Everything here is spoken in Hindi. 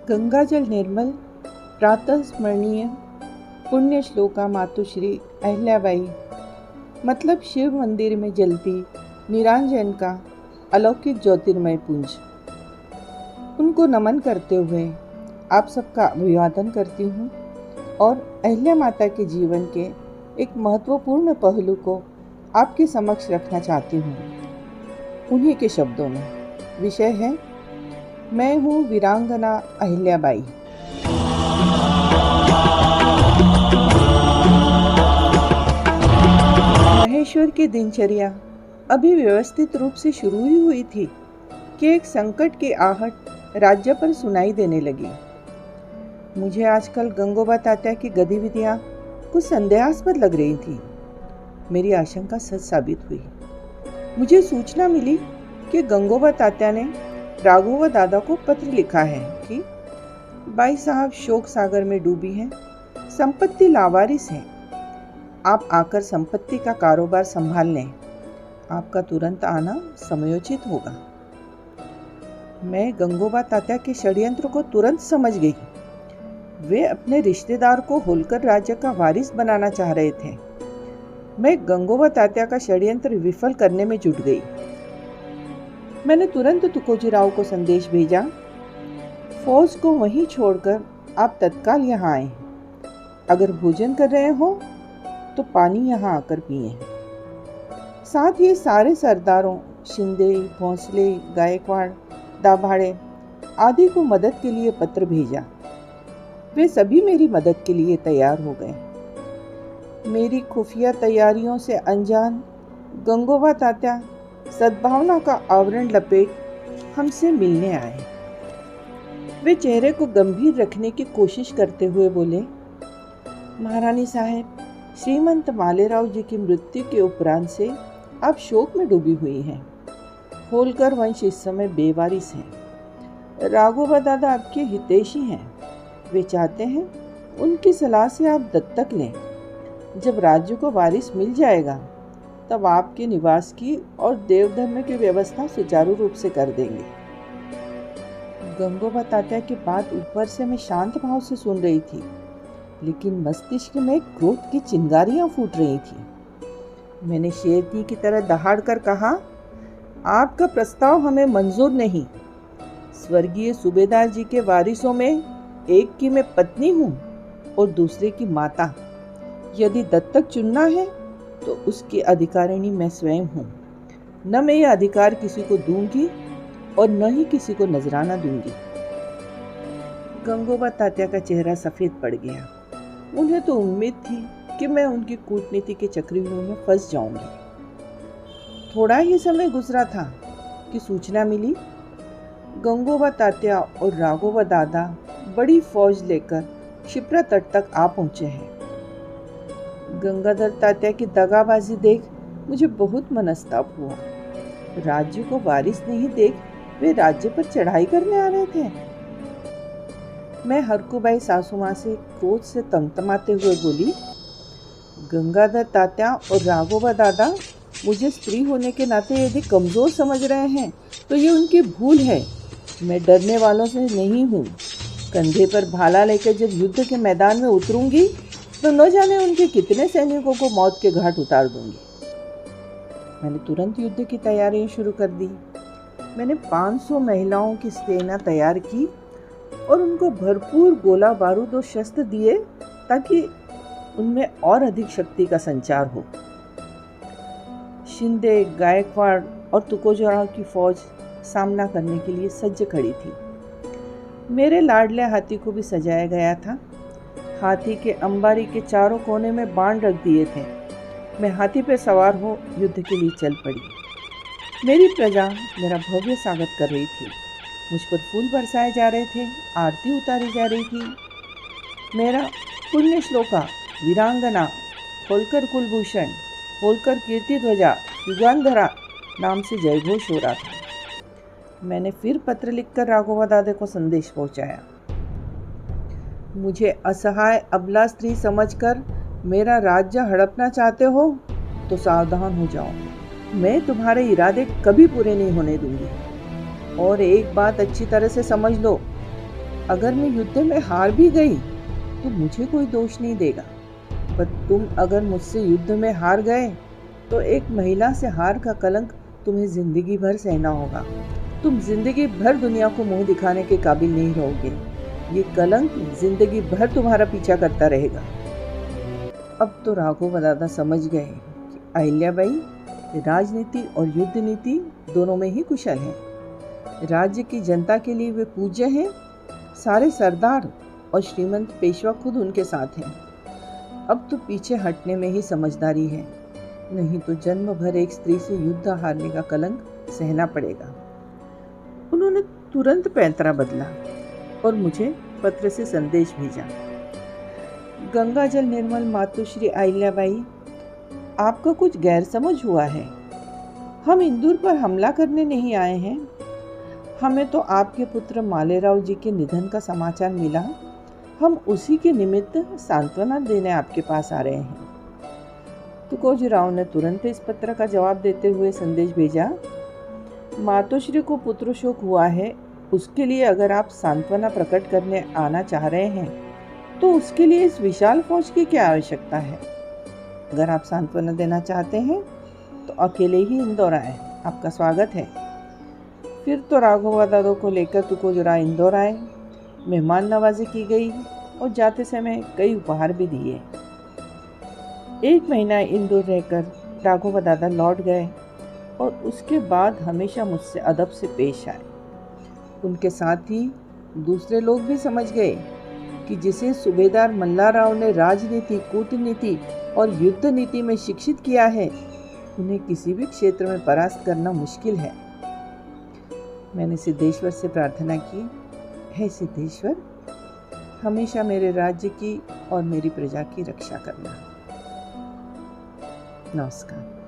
गंगाजल निर्मल प्रातः स्मरणीय पुण्य श्लोका मातुश्री अहिल्याबाई, मतलब शिव मंदिर में जलती निरांजन का अलौकिक ज्योतिर्मय पुंज। उनको नमन करते हुए आप सबका अभिवादन करती हूँ और अहिल्या माता के जीवन के एक महत्वपूर्ण पहलू को आपके समक्ष रखना चाहती हूँ। उन्हीं के शब्दों में विषय है, मैं हूँ वीरांगना अहिल्याबाई। महेश्वर की दिनचर्या अभी व्यवस्थित रूप से शुरू ही हुई थी कि एक संकट की आहट राज्य पर सुनाई देने लगी। मुझे आजकल गंगोबा तात्या की गतिविधियाँ कुछ संदेहास्पद लग रही थी। मेरी आशंका सच साबित हुई। मुझे सूचना मिली कि गंगोबा तात्या ने राघोबा दादा को पत्र लिखा है कि बाई साहब शोक सागर में डूबी हैं, संपत्ति लावारिस है, आप आकर संपत्ति का कारोबार संभाल लें, आपका तुरंत आना समयोचित होगा। मैं गंगोबा तात्या के षड्यंत्र को तुरंत समझ गई। वे अपने रिश्तेदार को होलकर राज्य का वारिस बनाना चाह रहे थे। मैं गंगोबा तात्या का षड्यंत्र विफल करने में जुट गई। मैंने तुरंत तुकोजीराव को संदेश भेजा, फौज को वहीं छोड़कर आप तत्काल यहाँ आए। अगर भोजन कर रहे हो तो पानी यहाँ आकर पिए। साथ ही सारे सरदारों शिंदे, भोंसले, गायकवाड़, दाभाड़े आदि को मदद के लिए पत्र भेजा। वे सभी मेरी मदद के लिए तैयार हो गए। मेरी खुफिया तैयारियों से अनजान गंगोबा तात्या सद्भावना का आवरण लपेट हमसे मिलने आए। वे चेहरे को गंभीर रखने की कोशिश करते हुए बोले, महारानी साहब, श्रीमंत मालेराव जी की मृत्यु के उपरांत से आप शोक में डूबी हुई हैं। होलकर वंश इस समय बेवारिस है। राघोबा दादा आपके हितैषी हैं। वे चाहते हैं उनकी सलाह से आप दत्तक लें। जब राज्य को वारिस मिल जाएगा तब आपके निवास की और देवधर्म की व्यवस्था सुचारू रूप से कर देंगे। गंगोबा तात्या की बात ऊपर से मैं शांत भाव से सुन रही थी, लेकिन मस्तिष्क में क्रोध की चिंगारियां फूट रही थी। मैंने शेरनी की तरह दहाड़ कर कहा, आपका प्रस्ताव हमें मंजूर नहीं। स्वर्गीय सूबेदार जी के वारिसों में एक की मैं पत्नी हूँ और दूसरे की माता। यदि दत्तक चुनना है तो उसकी अधिकारिणी मैं स्वयं हूँ। न मैं यह अधिकार किसी को दूंगी और न ही किसी को नजराना दूंगी। गंगोबा तात्या का चेहरा सफेद पड़ गया। उन्हें तो उम्मीद थी कि मैं उनकी कूटनीति के चक्रव्यूह में फंस जाऊंगी। थोड़ा ही समय गुजरा था कि सूचना मिली, गंगोबा तात्या और राघोबा दादा बड़ी फौज लेकर क्षिप्रा तट तक आ पहुंचे हैं। गंगाधर तात्या की दगाबाजी देख मुझे बहुत मनस्ताप हुआ। राज्य को वारिस नहीं देख वे राज्य पर चढ़ाई करने आ रहे थे। मैं हरकुबाई सासू माँ से क्रोध से तमतमाते हुए बोली, गंगाधर तात्या और राघोबा दादा मुझे स्त्री होने के नाते यदि कमजोर समझ रहे हैं तो ये उनकी भूल है। मैं डरने वालों से नहीं हूँ। कंधे पर भाला लेकर जब युद्ध के मैदान में उतरूंगी तो न जाने उनके कितने सैनिकों को मौत के घाट उतार दूंगी। मैंने तुरंत युद्ध की तैयारियां शुरू कर दी। मैंने 500 महिलाओं की सेना तैयार की और उनको भरपूर गोला बारूद और शस्त्र दिए ताकि उनमें और अधिक शक्ति का संचार हो। शिंदे, गायकवाड़ और तुकोजीराव की फौज सामना करने के लिए सज्ज खड़ी थी। मेरे लाडले हाथी को भी सजाया गया था। हाथी के अंबारी के चारों कोने में बाण रख दिए थे। मैं हाथी पर सवार हो युद्ध के लिए चल पड़ी। मेरी प्रजा मेरा भव्य स्वागत कर रही थी। मुझ पर फूल बरसाए जा रहे थे, आरती उतारी जा रही थी। मेरा पुण्य श्लोका वीरांगना होलकर कुलभूषण होलकर कीर्ति ध्वजा युगांधरा नाम से जयघोष हो रहा था। मैंने फिर पत्र लिखकर राघोबा दादा को संदेश पहुंचाया। मुझे असहाय अबला स्त्री समझकर मेरा राज्य हड़पना चाहते हो तो सावधान हो जाओ। मैं तुम्हारे इरादे कभी पूरे नहीं होने दूंगी। और एक बात अच्छी तरह से समझ लो, अगर मैं युद्ध में हार भी गई तो मुझे कोई दोष नहीं देगा, पर तुम अगर मुझसे युद्ध में हार गए तो एक महिला से हार का कलंक तुम्हें जिंदगी भर सहना होगा। तुम जिंदगी भर दुनिया को मुंह दिखाने के काबिल नहीं रहोगे। ये कलंक जिंदगी भर तुम्हारा पीछा करता रहेगा। अब तो राघव दादा समझ गए कि अहिल्याबाई राजनीति और युद्ध नीति दोनों में ही कुशल हैं। राज्य की जनता के लिए वे पूज्य हैं। सारे सरदार और श्रीमंत पेशवा खुद उनके साथ हैं। अब तो पीछे हटने में ही समझदारी है, नहीं तो जन्म भर एक स्त्री से युद्ध हारने का कलंक सहना पड़ेगा। उन्होंने तुरंत पैंतरा बदला और मुझे पत्र से संदेश भेजा। गंगा जल निर्मल मातोश्री अहिल्याबाई, आपका कुछ गैर समझ हुआ है। हम इंदौर पर हमला करने नहीं आए हैं। हमें तो आपके पुत्र मालेराव जी के निधन का समाचार मिला। हम उसी के निमित्त सांत्वना देने आपके पास आ रहे हैं। तुकोजीराव ने तुरंत इस पत्र का जवाब देते हुए संदेश भेजा। मातोश्री को पुत्र शोक हुआ है, उसके लिए अगर आप सांत्वना प्रकट करने आना चाह रहे हैं तो उसके लिए इस विशाल फौज की क्या आवश्यकता है। अगर आप सांत्वना देना चाहते हैं तो अकेले ही इंदौर आए, आपका स्वागत है। फिर तो राघव दादा को लेकर तुकोजीराव इंदौर आए। मेहमान नवाजी की गई और जाते समय कई उपहार भी दिए। 1 महीना इंदौर रहकर राघव दादा लौट गए और उसके बाद हमेशा मुझसे अदब से पेश आए। उनके साथ ही दूसरे लोग भी समझ गए कि जिसे सूबेदार मल्लाराव ने राजनीति, कूटनीति और युद्ध नीति में शिक्षित किया है, उन्हें किसी भी क्षेत्र में परास्त करना मुश्किल है। मैंने सिद्धेश्वर से प्रार्थना की, हे सिद्धेश्वर, हमेशा मेरे राज्य की और मेरी प्रजा की रक्षा करना। नमस्कार।